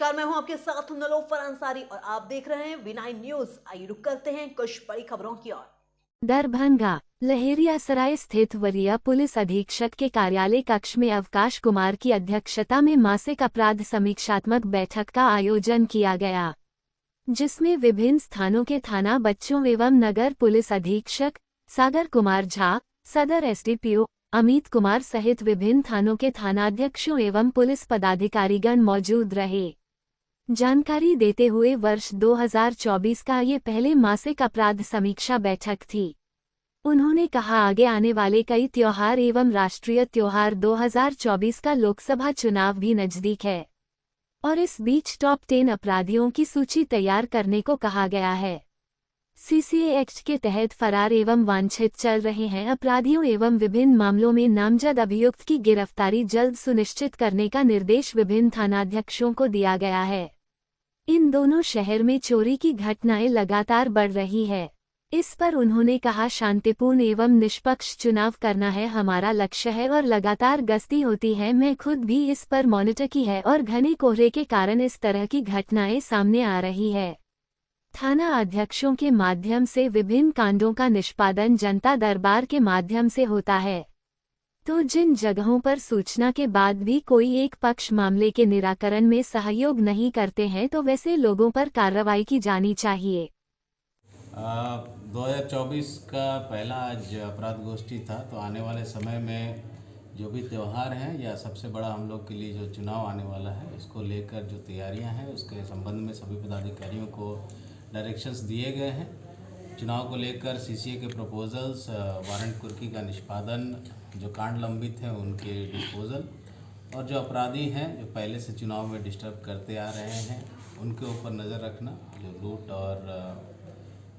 नमस्कार, मैं हूं आपके साथ नलोफर अंसारी और आप देख रहे हैं V9 न्यूज। आइए रुक करते हैं कुछ बड़ी खबरों की ओर। दरभंगा लहेरियासराय स्थित वरीय पुलिस अधीक्षक के कार्यालय कक्ष में अवकाश कुमार की अध्यक्षता में मासिक अपराध समीक्षात्मक बैठक का आयोजन किया गया, जिसमें विभिन्न स्थानों के थाना बच्चों एवं नगर पुलिस अधीक्षक सागर कुमार झा, सदर एसडीपीओ अमित कुमार सहित विभिन्न थानों के थानाध्यक्षों एवं पुलिस पदाधिकारीगण मौजूद रहे। जानकारी देते हुए वर्ष 2024 का ये पहले मासिक अपराध समीक्षा बैठक थी। उन्होंने कहा, आगे आने वाले कई त्योहार एवं राष्ट्रीय त्योहार 2024 का लोकसभा चुनाव भी नजदीक है और इस बीच टॉप 10 अपराधियों की सूची तैयार करने को कहा गया है। सीसीए एक्ट के तहत फरार एवं वांछित चल रहे हैं अपराधियों एवं विभिन्न मामलों में नामजद अभियुक्त की गिरफ्तारी जल्द सुनिश्चित करने का निर्देश विभिन्न थानाध्यक्षों को दिया गया है। इन दोनों शहर में चोरी की घटनाएं लगातार बढ़ रही है। इस पर उन्होंने कहा, शांतिपूर्ण एवं निष्पक्ष चुनाव करना है हमारा लक्ष्य है और लगातार गश्ती होती है। मैं खुद भी इस पर मॉनिटर की है और घने कोहरे के कारण इस तरह की घटनाएं सामने आ रही है। थाना अध्यक्षों के माध्यम से विभिन्न कांडों का निष्पादन जनता दरबार के माध्यम से होता है, तो जिन जगहों पर सूचना के बाद भी कोई एक पक्ष मामले के निराकरण में सहयोग नहीं करते हैं तो वैसे लोगों पर कार्रवाई की जानी चाहिए। 2024 का पहला आज अपराध गोष्ठी था, तो आने वाले समय में जो भी त्यौहार हैं या सबसे बड़ा हम लोग के लिए जो चुनाव आने वाला है, उसको लेकर जो तैयारियां हैं उसके संबंध में सभी पदाधिकारियों को डायरेक्शंस दिए गए हैं। चुनाव को लेकर सीसीए के प्रपोजल्स, वारंट कुर्की का निष्पादन, जो कांड लंबित हैं उनके डिस्पोजल और जो अपराधी हैं जो पहले से चुनाव में डिस्टर्ब करते आ रहे हैं उनके ऊपर नज़र रखना। जो लूट और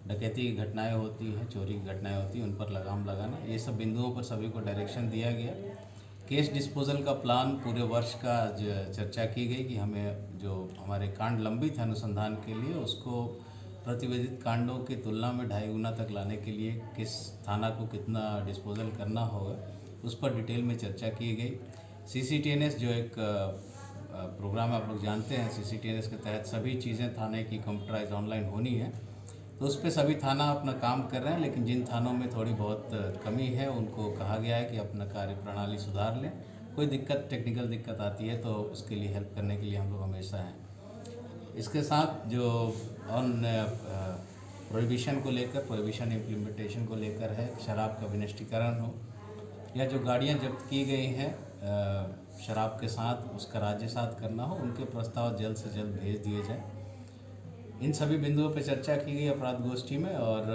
डकैती की घटनाएं होती हैं, चोरी की घटनाएं होती हैं, उन पर लगाम लगाना, ये सब बिंदुओं पर सभी को डायरेक्शन दिया गया। केस डिस्पोजल का प्लान पूरे वर्ष का चर्चा की गई कि हमें जो हमारे कांड लंबित हैं अनुसंधान के लिए उसको प्रतिवेदित कांडों की तुलना में 2.5 गुना तक लाने के लिए किस थाना को कितना डिस्पोजल करना होगा, उस पर डिटेल में चर्चा की गई। CCTNS जो एक प्रोग्राम आप लोग जानते हैं, CCTNS के तहत सभी चीज़ें थाने की कंप्यूटराइज ऑनलाइन होनी है, तो उस पर सभी थाना अपना काम कर रहे हैं। लेकिन जिन थानों में थोड़ी बहुत कमी है उनको कहा गया है कि अपना कार्य प्रणाली सुधार लें। कोई दिक्कत, टेक्निकल दिक्कत आती है तो उसके लिए हेल्प करने के लिए हम लोग हमेशा हैं। इसके साथ जो ऑन प्रोहिबिशन को लेकर, प्रोहिबिशन इम्प्लीमेंटेशन को लेकर है, शराब का विनिष्टीकरण हो या जो गाड़ियां जब्त की गई हैं शराब के साथ उसका राज्य साथ करना हो, उनके प्रस्ताव जल्द से जल्द भेज दिए जाए। इन सभी बिंदुओं पर चर्चा की गई अपराध गोष्ठी में और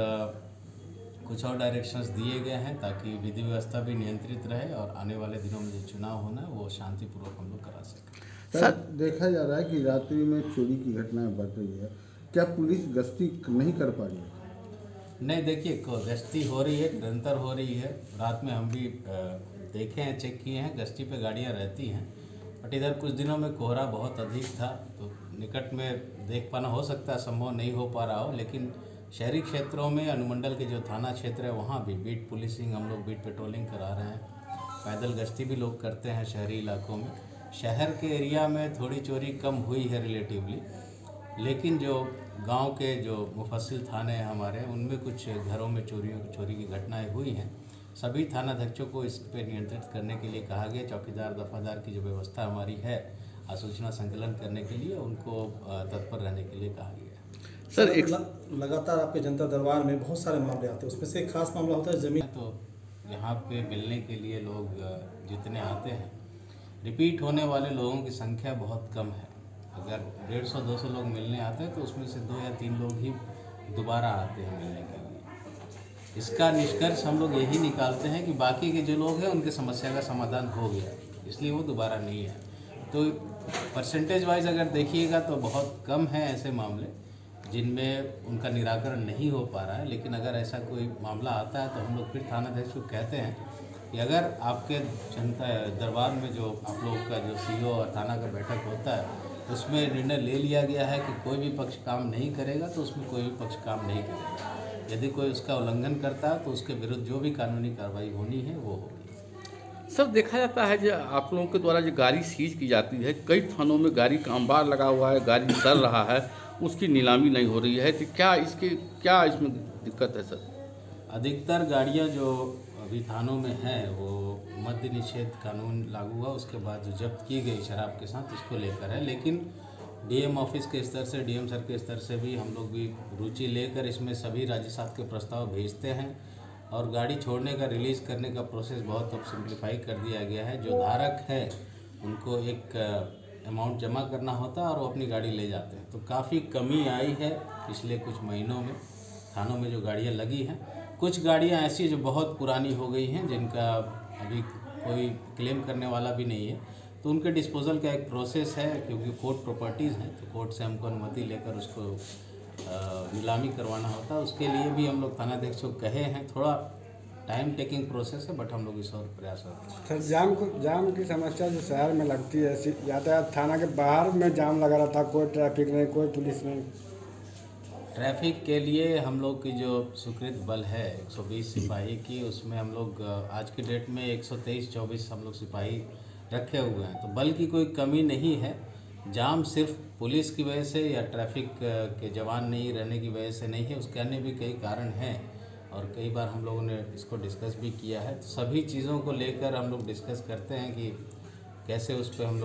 कुछ और डायरेक्शंस दिए गए हैं ताकि विधि व्यवस्था भी नियंत्रित रहे और आने वाले दिनों में जो चुनाव होना है वो शांतिपूर्वक हम लोग करा सकें। सर, देखा जा रहा है कि रात्रि में चोरी की घटनाएं बढ़ रही है, क्या पुलिस गश्ती नहीं कर पा रही है? नहीं, देखिए गश्ती हो रही है, निरंतर हो रही है। रात में हम भी देखे हैं, चेक किए हैं, गश्ती पे गाड़ियां रहती हैं। बट इधर कुछ दिनों में कोहरा बहुत अधिक था तो निकट में देख पाना हो सकता है संभव नहीं हो पा रहा हो, लेकिन शहरी क्षेत्रों में अनुमंडल के जो थाना क्षेत्र है वहाँ भी बीट पुलिसिंग, हम लोग बीट पेट्रोलिंग करा रहे हैं। पैदल गश्ती भी लोग करते हैं शहरी इलाकों में। शहर के एरिया में थोड़ी चोरी कम हुई है रिलेटिवली, लेकिन जो गांव के जो मुफस्सिल थाने हैं हमारे, उनमें कुछ घरों में चोरी की घटनाएं हुई हैं। सभी थानाध्यक्षों को इस पर नियंत्रित करने के लिए कहा गया। चौकीदार दफादार की जो व्यवस्था हमारी है सूचना संकलन करने के लिए, उनको तत्पर रहने के लिए कहा गया। सर, एक लगातार आपके जनता दरबार में बहुत सारे मामले आते हैं, उसमें से एक खास मामला होता है ज़मीन। तो यहाँ पे मिलने के लिए लोग जितने आते हैं, रिपीट होने वाले लोगों की संख्या बहुत कम है। अगर 150-200 लोग मिलने आते हैं तो उसमें से 2 या 3 लोग ही दोबारा आते हैं मिलने के लिए। इसका निष्कर्ष हम लोग यही निकालते हैं कि बाकी के जो लोग हैं उनके समस्या का समाधान हो गया, इसलिए वो दोबारा नहीं है। तो परसेंटेज वाइज अगर देखिएगा तो बहुत कम है ऐसे मामले जिनमें उनका निराकरण नहीं हो पा रहा है। लेकिन अगर ऐसा कोई मामला आता है तो हम लोग फिर थानाध्यक्ष को कहते हैं कि अगर आपके जनता दरबार में जो आप लोग का जो CO और थाना का बैठक होता है उसमें निर्णय ले लिया गया है कि कोई भी पक्ष काम नहीं करेगा, तो उसमें कोई भी पक्ष काम नहीं करेगा। यदि कोई उसका उल्लंघन करता है तो उसके विरुद्ध जो भी कानूनी कार्रवाई होनी है वो होगी। सर देखा जाता है जो आप लोगों के द्वारा जो गाड़ी सीज की जाती है, कई थानों में गाड़ी का अंबार लगा हुआ है, गाड़ी चल रहा है, उसकी नीलामी नहीं हो रही है, तो क्या इसमें दिक्कत है सर? अधिकतर गाड़ियां जो अभी थानों में हैं वो मद्य निषेध कानून लागू हुआ उसके बाद जो जब्त की गई शराब के साथ उसको लेकर है। लेकिन डीएम ऑफिस के स्तर से, डीएम सर के स्तर से भी हम लोग भी रुचि लेकर इसमें सभी राज्य शासन के प्रस्ताव भेजते हैं और गाड़ी छोड़ने का, रिलीज़ करने का प्रोसेस बहुत अब सिंप्लीफाई कर दिया गया है। जो धारक है उनको एक अमाउंट जमा करना होता है और वो अपनी गाड़ी ले जाते हैं। तो काफ़ी कमी आई है पिछले कुछ महीनों में थानों में जो गाड़ियाँ लगी हैं। कुछ गाड़ियाँ ऐसी जो बहुत पुरानी हो गई हैं, जिनका अभी कोई क्लेम करने वाला भी नहीं है, तो उनके डिस्पोजल का एक प्रोसेस है, क्योंकि कोर्ट प्रॉपर्टीज़ हैं तो कोर्ट से हमको अनुमति लेकर उसको नीलामी करवाना होता है। उसके लिए भी हम लोग थानाध्यक्ष को कहे हैं, थोड़ा टाइम टेकिंग प्रोसेस है, बट हम लोग इस और प्रयास करते हैं। सर जाम की समस्या जो शहर में लगती है, यातायात थाना के बाहर में जाम लगा रहता, कोई ट्रैफिक नहीं, कोई पुलिस नहीं। ट्रैफिक के लिए हम लोग की जो स्वीकृत बल है 120 सिपाही की, उसमें हम लोग आज की डेट में 123-24 हम लोग सिपाही रखे हुए हैं। तो बल की कोई कमी नहीं है। जाम सिर्फ पुलिस की वजह से या ट्रैफिक के जवान नहीं रहने की वजह से नहीं है, उसके अन्य भी कई कारण हैं और कई बार हम लोगों ने इसको डिस्कस भी किया है। तो सभी चीज़ों को लेकर हम लोग डिस्कस करते हैं कि कैसे उस पर हम लोग